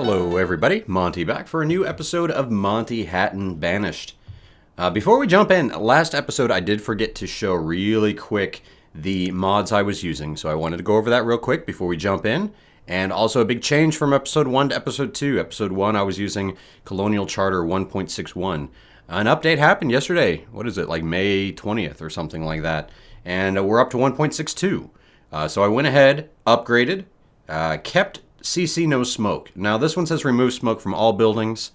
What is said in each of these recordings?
Hello everybody, Monty back for a new episode of Montehattan Banished. Before we jump in, last episode I did forget to show really quick the mods I was using, so I wanted to go over that real quick before we jump in. And also a big change from episode 1 to episode 2. Episode 1 I was using Colonial Charter 1.61. An update happened yesterday, what is it, like May 20th or something like that. And we're up to 1.62. So I went ahead, upgraded, kept CC no smoke. Now this one says remove smoke from all buildings.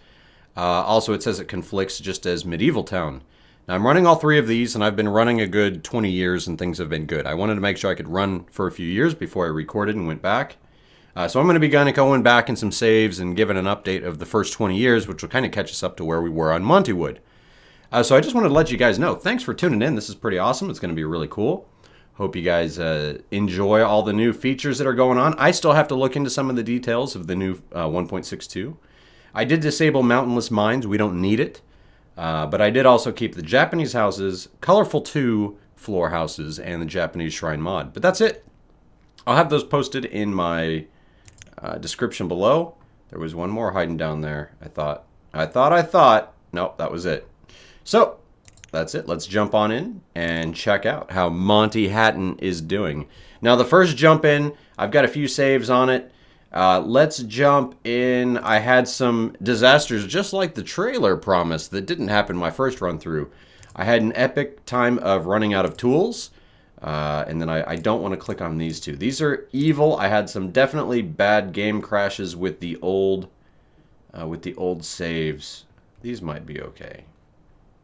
Also it says it conflicts just as Medieval Town. Now I'm running all three of these and I've been running a good 20 years and things have been good. I wanted to make sure I could run for a few years before I recorded and went back. So I'm going to be going back in some saves and giving an update of the first 20 years, which will kind of catch us up to where we were on Montewood. So I just wanted to let you guys know, thanks for tuning in. This is pretty awesome. It's going to be really cool. Hope you guys enjoy all the new features that are going on. I still have to look into some of the details of the new 1.62. I did disable mountainless mines. We don't need it. But I did also keep the Japanese houses, colorful 2 floor houses, and the Japanese shrine mod. But that's it. I'll have those posted in my description below. There was one more hiding down there. I thought. Nope, that was it. So, that's it. Let's jump on in and check out how Montehattan is doing. Now, the first jump in, I've got a few saves on it. Let's jump in. I had some disasters just like the trailer promised that didn't happen my first run through. I had an epic time of running out of tools. And then I don't want to click on these two. These are evil. I had some definitely bad game crashes with the old saves. These might be okay.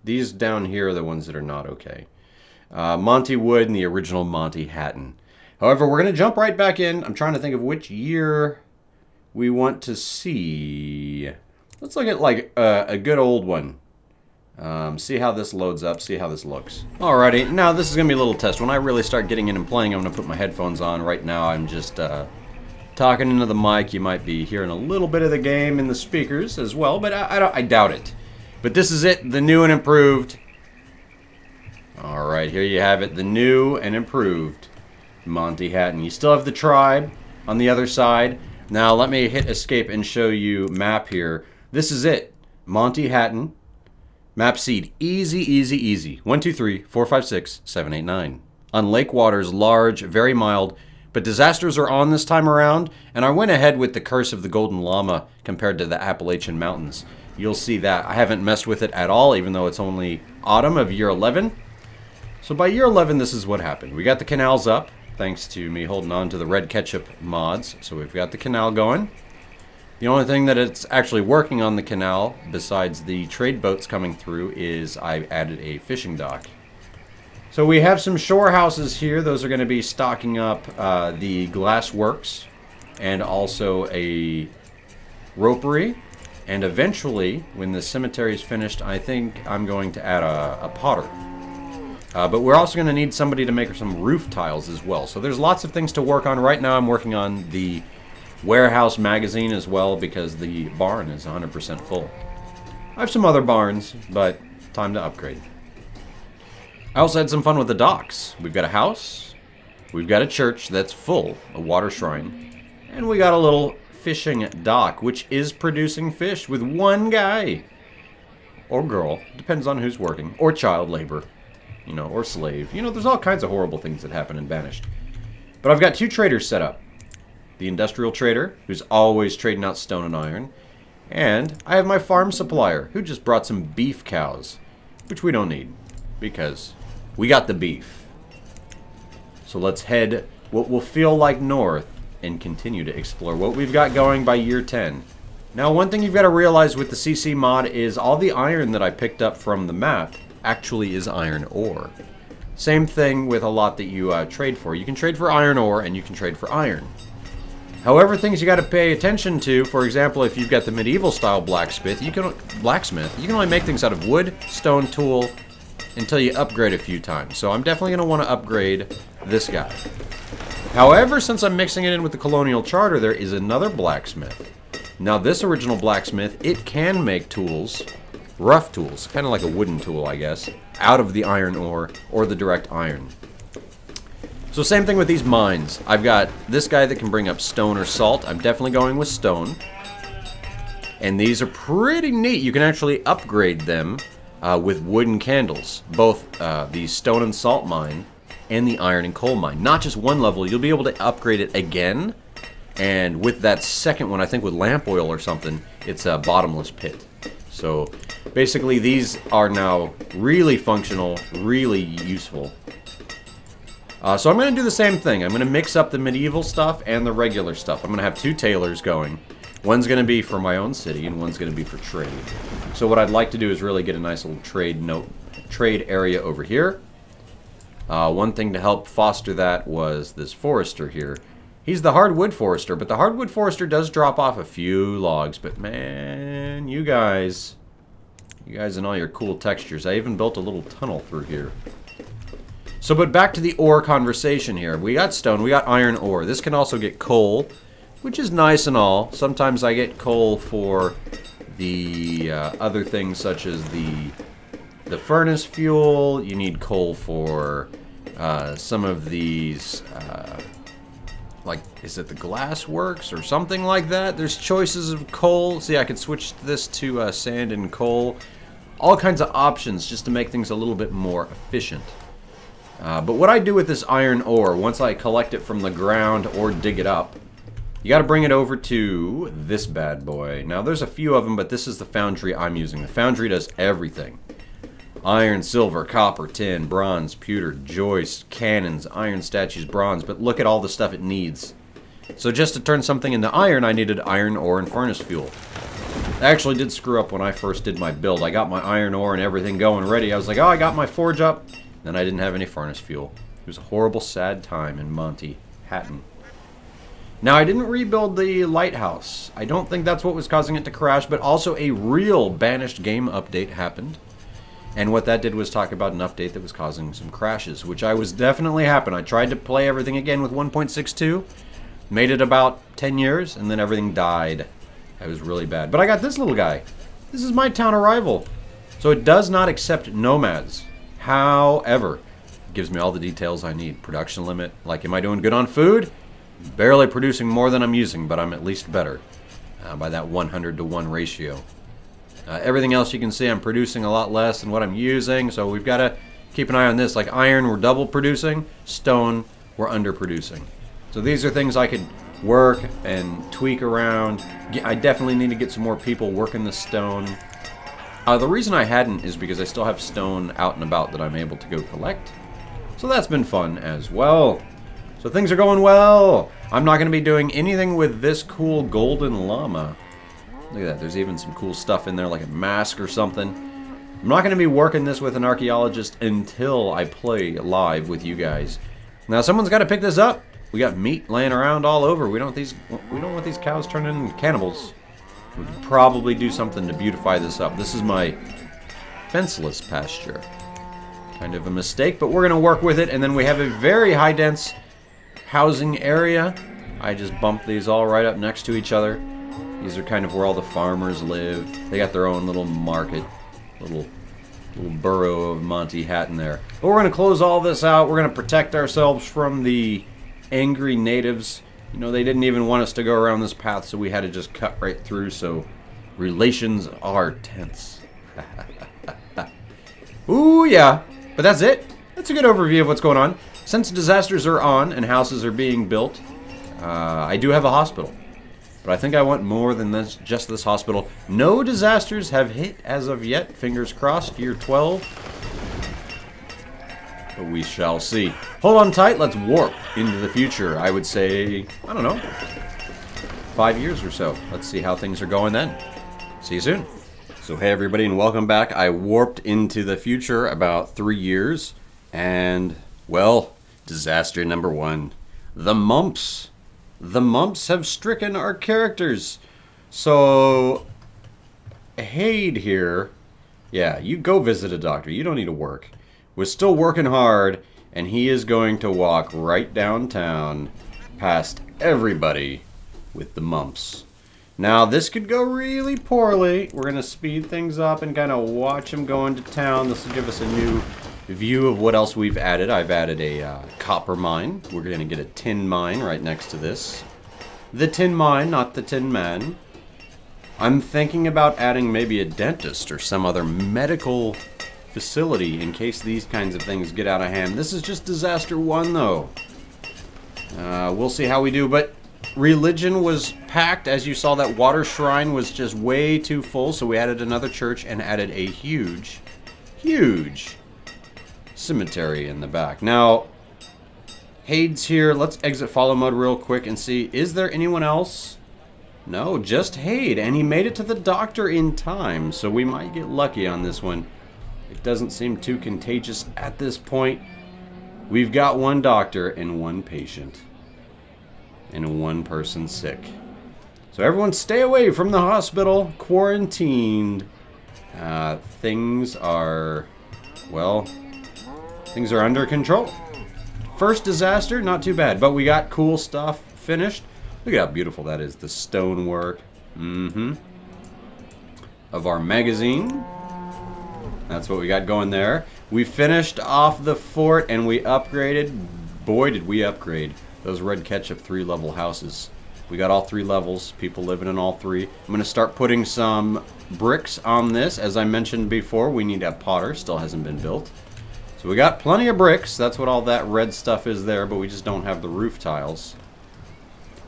These down here are the ones that are not okay. Montewood and the original Montehattan. However, we're going to jump right back in. I'm trying to think of which year we want to see. Let's look at like a good old one. See how this loads up, see how this looks. Alrighty, now this is going to be a little test. When I really start getting in and playing, I'm going to put my headphones on. Right now I'm just talking into the mic. You might be hearing a little bit of the game in the speakers as well, but I doubt it. But this is it, the new and improved. Alright, here you have it, the new and improved Montehattan. You still have the tribe on the other side. Now let me hit escape and show you map here. This is it, Montehattan. Map seed, easy, easy, easy. 1, 2, 3, 4, 5, 6, 7, 8, 9. On lake waters, large, very mild, but disasters are on this time around, and I went ahead with the Curse of the Golden Llama compared to the Appalachian Mountains. You'll see that. I haven't messed with it at all, even though it's only autumn of year 11. So by year 11, this is what happened. We got the canals up, thanks to me holding on to the red ketchup mods. So we've got the canal going. The only thing that it's actually working on the canal, besides the trade boats coming through, is I added a fishing dock. So we have some shore houses here. Those are going to be stocking up the glass works and also a ropery. And eventually, when the cemetery is finished, I think I'm going to add a potter. But we're also going to need somebody to make some roof tiles as well. So there's lots of things to work on. Right now I'm working on the warehouse magazine as well because the barn is 100% full. I have some other barns, but time to upgrade. I also had some fun with the docks. We've got a house, we've got a church that's full, a water shrine, and we got a little fishing dock, which is producing fish with one guy. Or girl, depends on who's working. Or child labor, you know, or slave. You know, there's all kinds of horrible things that happen in Banished. But I've got 2 traders set up. The industrial trader, who's always trading out stone and iron. And I have my farm supplier, who just brought some beef cows. Which we don't need, because we got the beef. So let's head what will feel like north and continue to explore what we've got going by year 10. Now, one thing you've got to realize with the CC mod is all the iron that I picked up from the map actually is iron ore. Same thing with a lot that you trade for. You can trade for iron ore and you can trade for iron. However, things you got to pay attention to, for example, if you've got the medieval style blacksmith, you can only make things out of wood, stone, tool, until you upgrade a few times. So I'm definitely going to want to upgrade this guy. However, since I'm mixing it in with the Colonial Charter, there is another blacksmith. Now this original blacksmith, it can make tools, rough tools, kind of like a wooden tool, I guess, out of the iron ore or the direct iron. So same thing with these mines. I've got this guy that can bring up stone or salt. I'm definitely going with stone. And these are pretty neat. You can actually upgrade them with wooden candles. Both the stone and salt mine and the iron and coal mine. Not just one level. You'll be able to upgrade it again. And with that second one, I think with lamp oil or something, it's a bottomless pit. So basically these are now really functional, really useful. So I'm going to do the same thing. I'm going to mix up the medieval stuff and the regular stuff. I'm going to have two tailors going. One's going to be for my own city and one's going to be for trade. So what I'd like to do is really get a nice little trade area over here. One thing to help foster that was this forester here. He's the hardwood forester, but the hardwood forester does drop off a few logs. But man, you guys and all your cool textures. I even built a little tunnel through here. So, but back to the ore conversation here. We got stone, we got iron ore. This can also get coal, which is nice and all. Sometimes I get coal for the other things such as the furnace fuel. You need coal for some of these, like, is it the glass works or something like that? There's choices of coal. See, I could switch this to sand and coal. All kinds of options just to make things a little bit more efficient. But what I do with this iron ore, once I collect it from the ground or dig it up, you got to bring it over to this bad boy. Now, there's a few of them, but this is the foundry I'm using. The foundry does everything. Iron, silver, copper, tin, bronze, pewter, joist, cannons, iron statues, bronze. But look at all the stuff it needs. So just to turn something into iron, I needed iron ore and furnace fuel. I actually did screw up when I first did my build. I got my iron ore and everything going ready. I was like, oh, I got my forge up. Then I didn't have any furnace fuel. It was a horrible, sad time in Montehattan. Now, I didn't rebuild the lighthouse. I don't think that's what was causing it to crash, but also a real Banished game update happened. And what that did was talk about an update that was causing some crashes, which I was definitely happen. I tried to play everything again with 1.62, made it about 10 years, and then everything died. It was really bad. But I got this little guy. This is my town arrival. So it does not accept nomads. However, it gives me all the details I need. Production limit. Like, am I doing good on food? Barely producing more than I'm using, but I'm at least better by that 100-to-1 ratio. Everything else you can see I'm producing a lot less than what I'm using, so we've got to keep an eye on this. Like iron, we're double producing. Stone, we're underproducing. So these are things I could work and tweak around. I definitely need to get some more people working the stone. The reason I hadn't is because I still have stone out and about that I'm able to go collect. So that's been fun as well. So things are going well. I'm not going to be doing anything with this cool golden llama. Look at that. There's even some cool stuff in there like a mask or something. I'm not going to be working this with an archaeologist until I play live with you guys. Now someone's got to pick this up. We got meat laying around all over. We don't want these cows turning into cannibals. We could probably do something to beautify this up. This is my fenceless pasture. Kind of a mistake, but we're going to work with it. And then we have a very high dense housing area. I just bumped these all right up next to each other. These are kind of where all the farmers live. They got their own little market, little borough of Montehattan there. But we're going to close all this out. We're going to protect ourselves from the angry natives. You know, they didn't even want us to go around this path, so we had to just cut right through, so relations are tense. Ooh, yeah. But that's it. That's a good overview of what's going on. Since disasters are on and houses are being built, I do have a hospital. But I think I want more than this, just this hospital. No disasters have hit as of yet. Fingers crossed, year 12. But we shall see. Hold on tight, let's warp into the future. I would say, I don't know, 5 years or so. Let's see how things are going then. See you soon. So hey everybody and welcome back. I warped into the future about 3 years. And, well, disaster number 1. The mumps. The mumps have stricken our characters. So, Hade here, yeah, you go visit a doctor. You don't need to work. Was still working hard, and he is going to walk right downtown past everybody with the mumps. Now, this could go really poorly. We're going to speed things up and kind of watch him go into town. This will give us a new view of what else we've added. I've added a copper mine. We're going to get a tin mine right next to this. The tin mine, not the tin man. I'm thinking about adding maybe a dentist or some other medical facility in case these kinds of things get out of hand. This is just disaster 1, though. We'll see how we do, but religion was packed. As you saw, that water shrine was just way too full, so we added another church and added a huge cemetery in the back. Now, Hade's here. Let's exit follow mode real quick and see, is there anyone else? No, just Hade, and he made it to the doctor in time, so we might get lucky on this one. It doesn't seem too contagious at this point. We've got 1 doctor and 1 patient. And 1 person sick. So everyone stay away from the hospital. Quarantined. Things are under control. First disaster, not too bad. But we got cool stuff finished. Look at how beautiful that is. The stonework. Of our magazine. That's what we got going there. We finished off the fort and we upgraded. Boy, did we upgrade those red ketchup 3-level houses. We got all 3 levels. People living in all 3. I'm going to start putting some bricks on this. As I mentioned before, we need a potter. Still hasn't been built. So we got plenty of bricks. That's what all that red stuff is there, but we just don't have the roof tiles.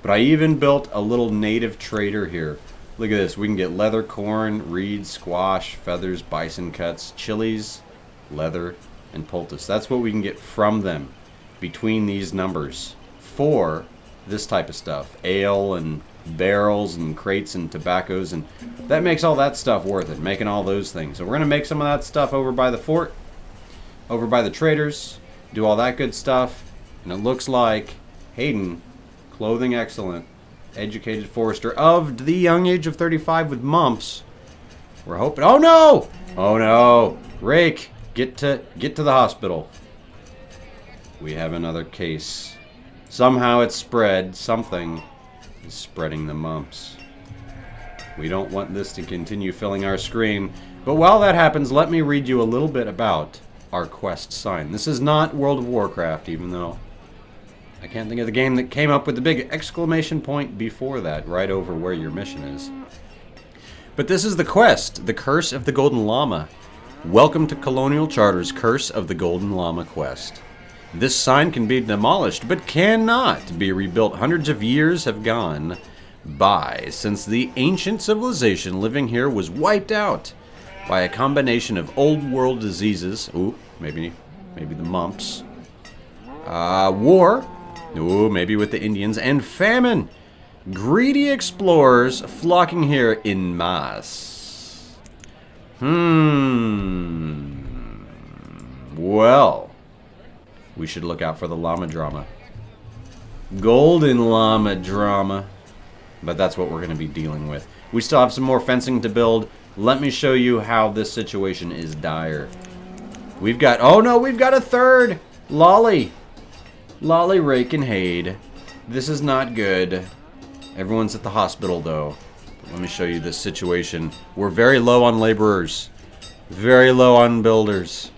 But I even built a little native trader here. Look at this. We can get leather, corn, reeds, squash, feathers, bison cuts, chilies, leather, and poultice. That's what we can get from them between these numbers for this type of stuff. Ale and barrels and crates and tobaccos, and that makes all that stuff worth it, making all those things. So we're going to make some of that stuff over by the fort, over by the traders, do all that good stuff. And it looks like Hayden, clothing excellent, educated forester of the young age of 35 with mumps. We're hoping. Oh no! Oh no! Rake, get to the hospital. We have another case. Somehow it's spread. Something is spreading the mumps. We don't want this to continue filling our screen. But while that happens, let me read you a little bit about our quest sign. This is not World of Warcraft, even though I can't think of the game that came up with the big exclamation point before that, right over where your mission is. But this is the quest, the Curse of the Golden Llama. Welcome to Colonial Charter's Curse of the Golden Llama quest. This sign can be demolished, but cannot be rebuilt. Hundreds of years have gone by since the ancient civilization living here was wiped out by a combination of old world diseases. Ooh, maybe the mumps. War. Ooh, maybe with the Indians. And famine. Greedy explorers flocking here in masse. Well, we should look out for the llama drama. Golden llama drama. But that's what we're going to be dealing with. We still have some more fencing to build. Let me show you how this situation is dire. We've got... Oh no, we've got a third! Lolly, Rake, and Hade. This is not good. Everyone's at the hospital, though. Let me show you this situation. We're very low on laborers. Very low on builders.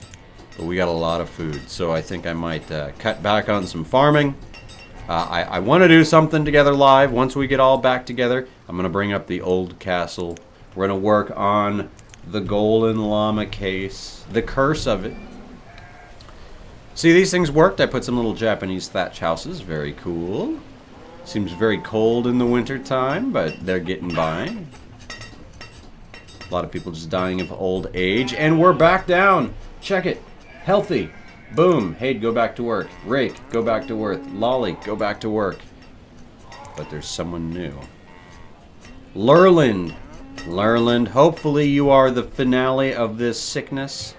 But we got a lot of food. So I think I might cut back on some farming. I want to do something together live. Once we get all back together, I'm going to bring up the old castle. We're going to work on the Golden Llama case. The curse of it. See, these things worked. I put some little Japanese thatch houses. Very cool. Seems very cold in the winter time, but they're getting by. A lot of people just dying of old age. And we're back down. Check it. Healthy. Boom. Hade, go back to work. Rake, go back to work. Lolly, go back to work. But there's someone new. Lurland. Lurland, hopefully you are the finale of this sickness.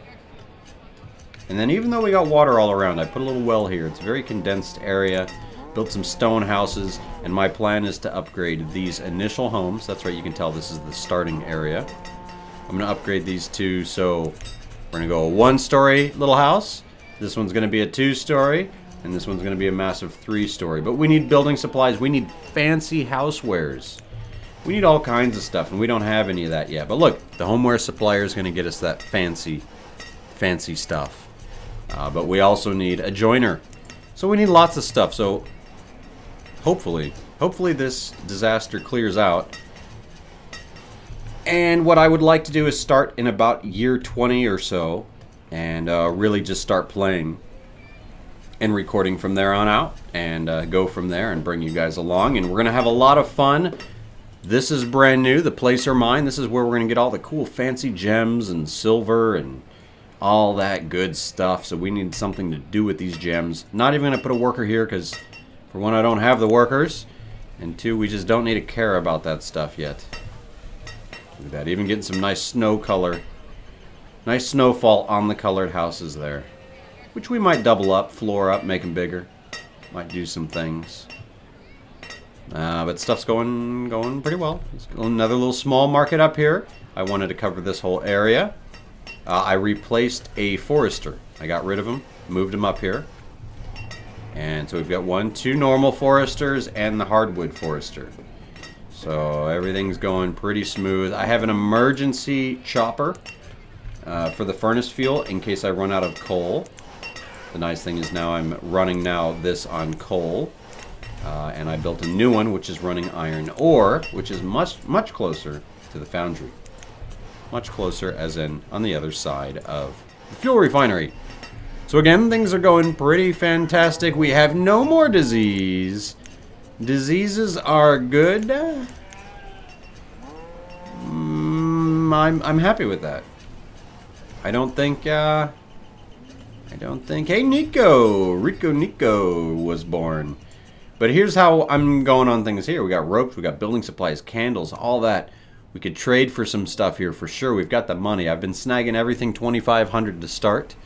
And then even though we got water all around, I put a little well here. It's a very condensed area. Built some stone houses, and my plan is to upgrade these initial homes. That's right, you can tell this is the starting area. I'm going to upgrade these two, so we're going to go a one-story little house. This one's going to be a two-story, and this one's going to be a massive three-story. But we need building supplies. We need fancy housewares. We need all kinds of stuff, and we don't have any of that yet. But look, the homeware supplier is going to get us that fancy stuff. But we also need a joiner. So we need lots of stuff. So hopefully this disaster clears out. And what I would like to do is start in about year 20 or so and really just start playing and recording from there on out and go from there and bring you guys along. And we're going to have a lot of fun. This is brand new. The Placer Mine. This is where we're going to get all the cool fancy gems and silver and all that good stuff. So we need something to do with these gems. Not even going to put a worker here because, for one, I don't have the workers. And two, we just don't need to care about that stuff yet. Look at that. Even getting some nice snow color. Nice snowfall on the colored houses there. Which we might double up, floor up, make them bigger. Might do some things. But stuff's going pretty well. Another little small market up here. I wanted to cover this whole area. I replaced a forester. I got rid of him, moved him up here. And so we've got 2 normal foresters and the hardwood forester. So everything's going pretty smooth. I have an emergency chopper for the furnace fuel in case I run out of coal. The nice thing is now I'm running this on coal. And I built a new one which is running iron ore, which is much closer to the foundry. Much closer as in on the other side of the fuel refinery. So again, things are going pretty fantastic. We have no more disease. Diseases are good. I'm happy with that. I don't think. Hey, Nico was born. But here's how I'm going on things here. We got ropes, we got building supplies, candles, all that. We could trade for some stuff here for sure. We've got the money. I've been snagging everything 2,500 to start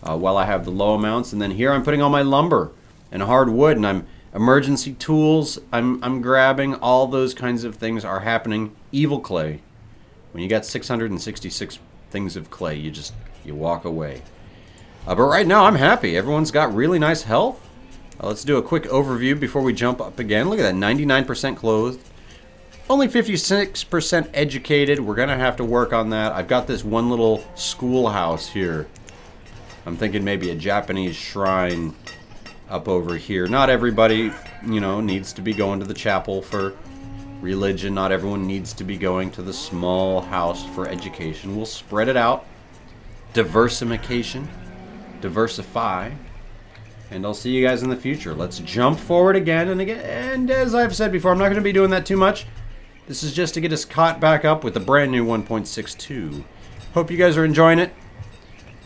while I have the low amounts. And then here I'm putting all my lumber and hardwood, and I'm emergency tools. I'm grabbing all those kinds of things are happening. Evil clay. When you got 666 things of clay, you walk away. But right now I'm happy. Everyone's got really nice health. Let's do a quick overview before we jump up again. Look at that, 99% clothed. Only 56% educated. We're going to have to work on that. I've got this one little schoolhouse here. I'm thinking maybe a Japanese shrine up over here. Not everybody, needs to be going to the chapel for religion. Not everyone needs to be going to the small house for education. We'll spread it out. Diversification. Diversify. And I'll see you guys in the future. Let's jump forward again and again. And as I've said before, I'm not going to be doing that too much. This is just to get us caught back up with the brand new 1.62. Hope you guys are enjoying it.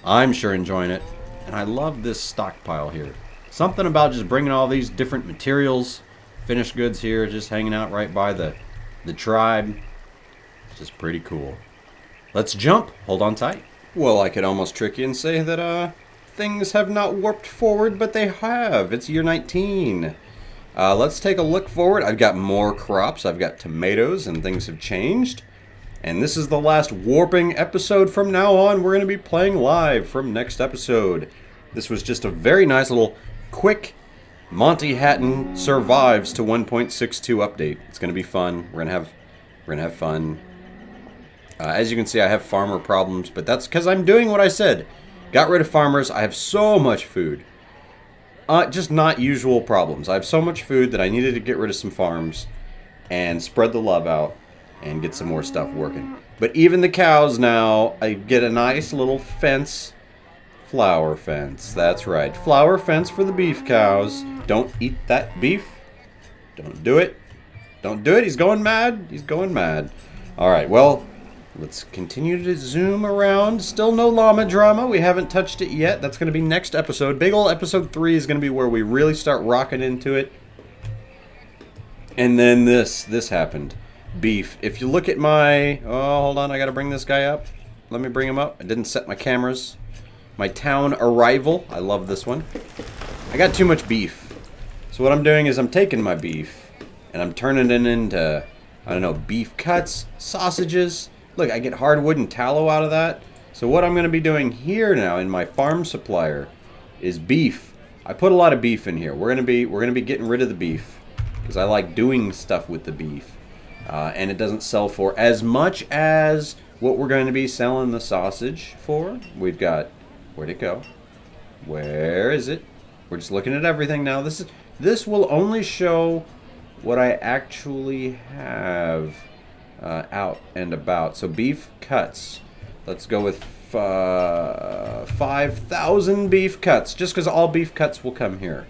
I'm sure enjoying it. And I love this stockpile here. Something about just bringing all these different materials, finished goods here, just hanging out right by the tribe. It's just pretty cool. Let's jump. Hold on tight. Well, I could almost trick you and say that, things have not warped forward, but they have. It's year 19. Let's take a look forward. I've got more crops. I've got tomatoes, and things have changed. And this is the last warping episode. From now on, we're going to be playing live from next episode. This was just a very nice little quick Montehattan survives to 1.62 update. It's going to be fun. We're going to have fun. As you can see, I have farmer problems, but that's because I'm doing what I said. Got rid of farmers. I have so much food. Just not usual problems. I have so much food that I needed to get rid of some farms and spread the love out and get some more stuff working. But even the cows now, I get a nice little fence. Flower fence. That's right. Flower fence for the beef cows. Don't eat that beef. Don't do it. Don't do it. He's going mad. He's going mad. All right. Well, let's continue to zoom around. Still no llama drama. We haven't touched it yet. That's going to be next episode. Big ol' episode 3 is going to be where we really start rocking into it. And then this happened. Beef. If you look at my... Oh, hold on. I got to bring this guy up. Let me bring him up. I didn't set my cameras. My town arrival. I love this one. I got too much beef. So what I'm doing is I'm taking my beef and I'm turning it into, I don't know, beef cuts, sausages. Look, I get hardwood and tallow out of that. So what I'm going to be doing here now in my farm supplier is beef. I put a lot of beef in here. We're going to be getting rid of the beef because I like doing stuff with the beef. And it doesn't sell for as much as what we're going to be selling the sausage for. We've got, where'd it go? Where is it? We're just looking at everything now. This will only show what I actually have. out and about. So beef cuts. Let's go with 5,000 beef cuts, just because all beef cuts will come here.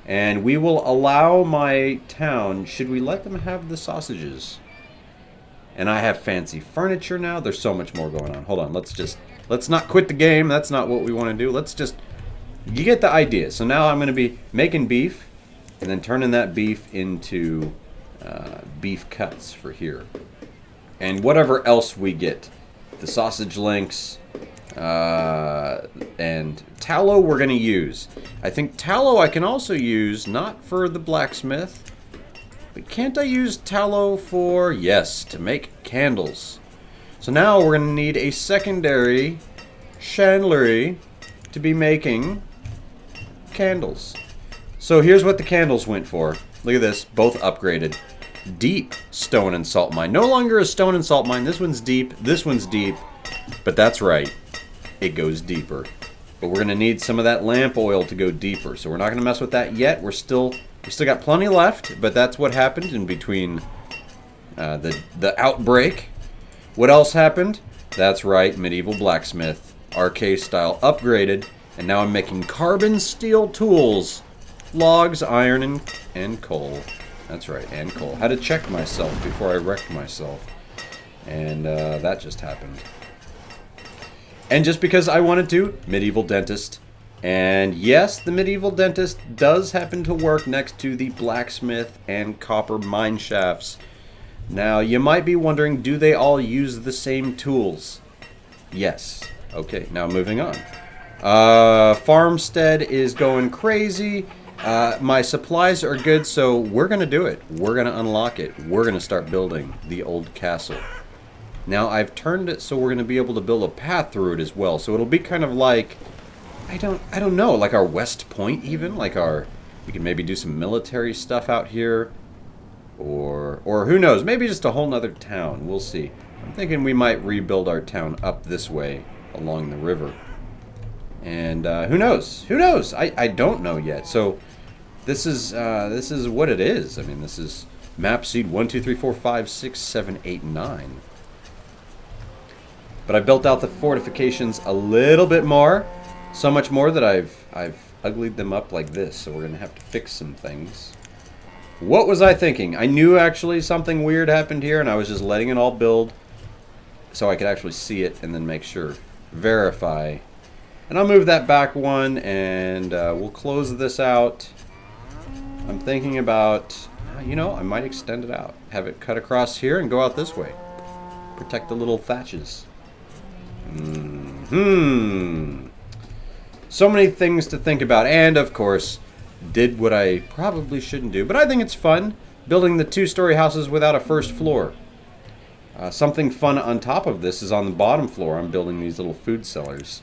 And we will allow my town, should we let them have the sausages? And I have fancy furniture now. There's so much more going on. Hold on, let's not quit the game. That's not what we want to do. You get the idea. So now I'm going to be making beef and then turning that beef into beef cuts for here. And whatever else we get. The sausage links and tallow we're going to use. I think tallow I can also use, not for the blacksmith, but can't I use tallow for, yes, to make candles. So now we're going to need a secondary chandlery to be making candles. So here's what the candles went for. Look at this, both upgraded. Deep stone and salt mine. No longer a stone and salt mine. This one's deep. This one's deep. But that's right. It goes deeper. But we're going to need some of that lamp oil to go deeper. So we're not going to mess with that yet. We still got plenty left. But that's what happened in between the outbreak. What else happened? That's right. Medieval blacksmith. Arcade style upgraded. And now I'm making carbon steel tools. Logs, iron, and coal. That's right, and coal. Had to check myself before I wrecked myself. And that just happened. And just because I wanted to, medieval dentist. And yes, the medieval dentist does happen to work next to the blacksmith and copper mine shafts. Now, you might be wondering, do they all use the same tools? Yes. Okay, now moving on. Farmstead is going crazy. My supplies are good, so we're going to do it. We're going to unlock it. We're going to start building the old castle. Now, I've turned it so we're going to be able to build a path through it as well. So it'll be kind of like, I don't know, like our West Point even. Like we can maybe do some military stuff out here. Or who knows, maybe just a whole nother town. We'll see. I'm thinking we might rebuild our town up this way along the river. And who knows? Who knows? I don't know yet. So this is what it is. I mean, this is map seed 1, 2, 3, 4, 5, 6, 7, 8, 9. But I built out the fortifications a little bit more, so much more that I've uglied them up like this. So we're gonna have to fix some things. What was I thinking? I knew actually something weird happened here, and I was just letting it all build so I could actually see it and then make sure, verify. And I'll move that back one, and we'll close this out. I'm thinking about, you know, I might extend it out. Have it cut across here and go out this way. Protect the little thatches. So many things to think about, and of course, did what I probably shouldn't do. But I think it's fun, building the 2-story houses without a first floor. Something fun on top of this is on the bottom floor. I'm building these little food cellars.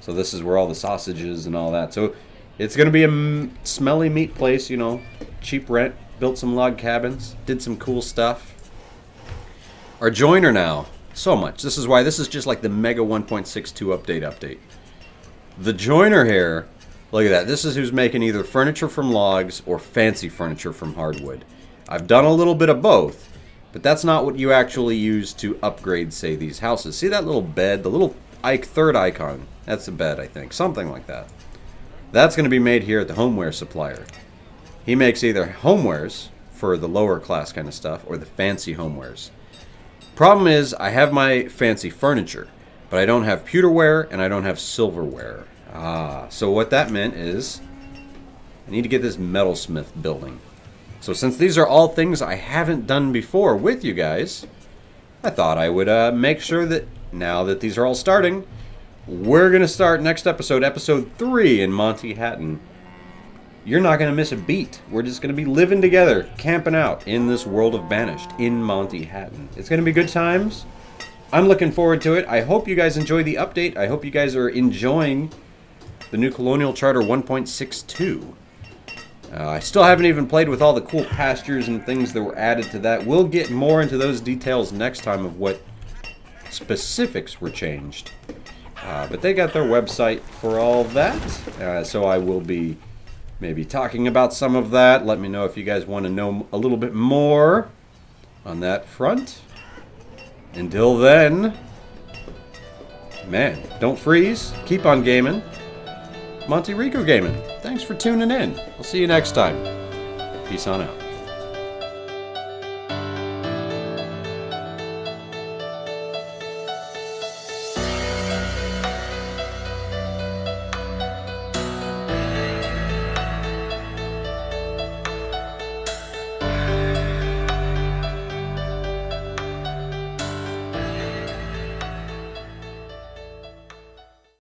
So this is where all the sausages and all that. So it's going to be a smelly meat place, you know. Cheap rent. Built some log cabins. Did some cool stuff. Our joiner now. So much. This is why this is just like the Mega 1.62 update. The joiner here, look at that. This is who's making either furniture from logs or fancy furniture from hardwood. I've done a little bit of both, but that's not what you actually use to upgrade, say, these houses. See that little bed? The little third icon. That's the bed, I think. Something like that. That's going to be made here at the homeware supplier. He makes either homewares for the lower class kind of stuff or the fancy homewares. Problem is, I have my fancy furniture, but I don't have pewterware and I don't have silverware. So what that meant is I need to get this metalsmith building. So since these are all things I haven't done before with you guys, I thought I would make sure that now that these are all starting, we're going to start next episode, episode 3 in Montehattan. You're not going to miss a beat. We're just going to be living together, camping out in this world of Banished in Montehattan. It's going to be good times. I'm looking forward to it. I hope you guys enjoy the update. I hope you guys are enjoying the new Colonial Charter 1.62. I still haven't even played with all the cool pastures and things that were added to that. We'll get more into those details next time of what specifics were changed. But they got their website for all that. So I will be maybe talking about some of that. Let me know if you guys want to know a little bit more on that front. Until then, man, don't freeze. Keep on gaming. Monte Rico Gaming. Thanks for tuning in. I'll see you next time. Peace on out.